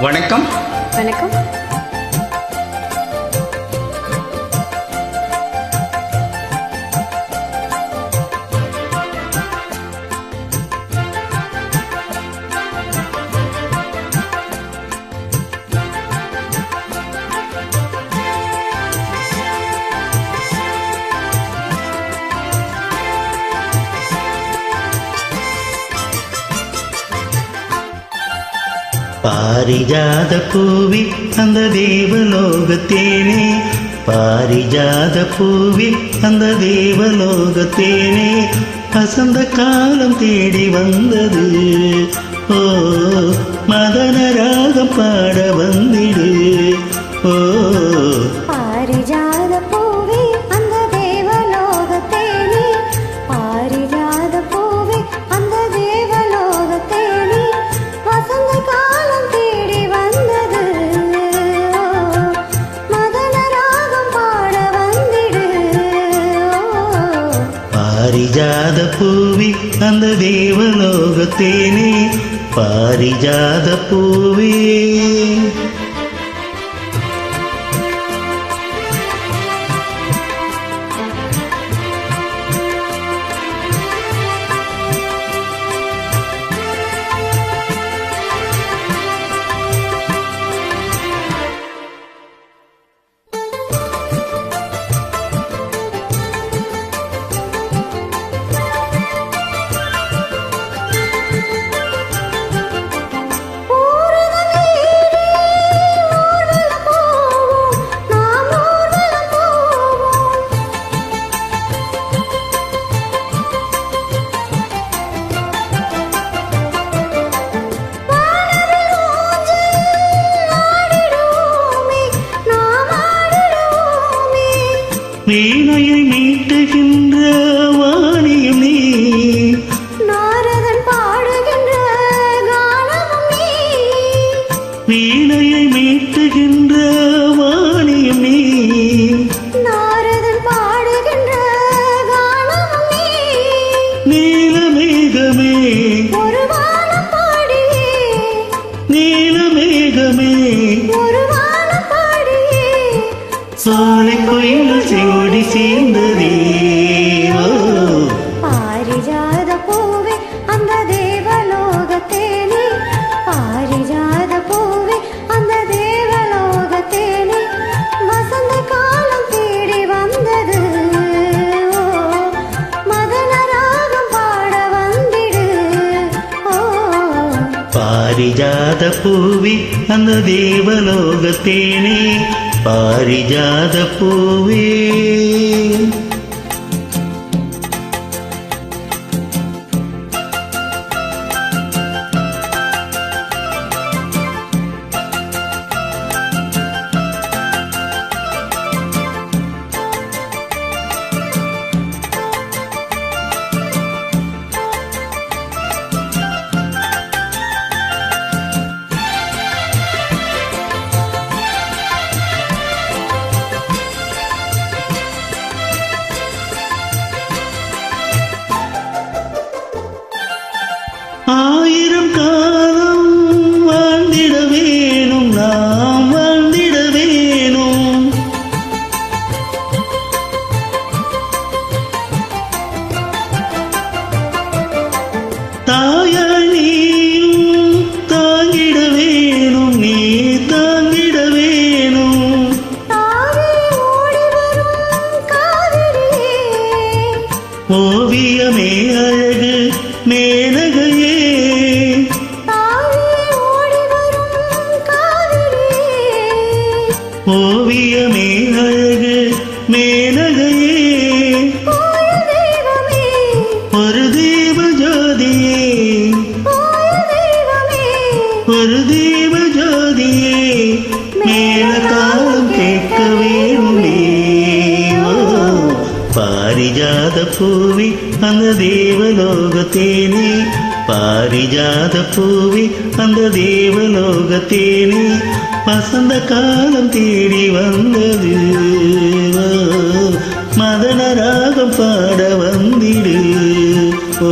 வணக்கம். வணக்கம். பாரிஜாத பூவி அந்த தேவலோகத்தேனே, பாரிஜாத பூவி அந்த தேவலோகத்தேனே, வசந்த காலம் தேடி வந்தது. ஓ மதன ராகம் பாட வந்திடு. ஓ பாரிஜாத பூவே அந்த தேவலோகத்தேனே, பாரிஜாத பூவே அந்த தேவலோகத்தேனே, வசந்த காலம் தேடி வந்தது. மதன ராகம் பாட வந்திடு. பாரிஜாத பூவி அந்த தேவலோகத்தேனே, பாரிஜாத பூவே. வீணையை மீட்டுகின்ற வாணியும் நீ, நாரதன் பாடுகின்ற கானமும் நீ. வீணையை மீட்டுகின்ற வாணியும் நீ, நாரதன் பாடுகின்ற கானமும் நீ. நீலமேகமே ஒரு வானம் பாடியே, நீலமேகமே ஒரு வானம் பாடியே, சோலை கோயில் செங்கொடி சேர்ந்ததே. ஓ பாரிஜாத பூவே அந்த தேவலோகத்தேனே, பாரிஜாத பூவே அந்த தேவலோகத்தேனே, வசந்த காலம் தேடி வந்தது. ஓ மதன ராகம் பாட வந்திடு. ஓ பாரிஜாத பூவி அந்த தேவலோகத்தேனே, பாரிஜாத பூவே. ஆயிரம் காலம் வாழ்ந்திட வேணும், நாம் வாழ்ந்திட வேணும். தாயாய் நீயும் தாங்கிட வேணும், நீ தாங்கிட வேணும். தாவி ஓடி வரும் காவிரியே, ஓவியமே அழகு மேனகையே, தாவி ஓடி வரும் காவிரியே, ஓவியமே அழகு மேனகையே, போய தெய்வமே, ஒரு தீப ஜோதியே, போய தெய்வமே, ஒரு தீப ஜோதியே, மேல காலம் கேட்க வேணுமே. ஓ பாரிஜாத பூவி அந்த தேவலோகத்தேனே, பாரிஜாத பூவி அந்த தேவலோகத்தேனே, வசந்த காலம் தேடி வந்தது. ஓ மதன ராகம் பாட வந்திடு. ஓ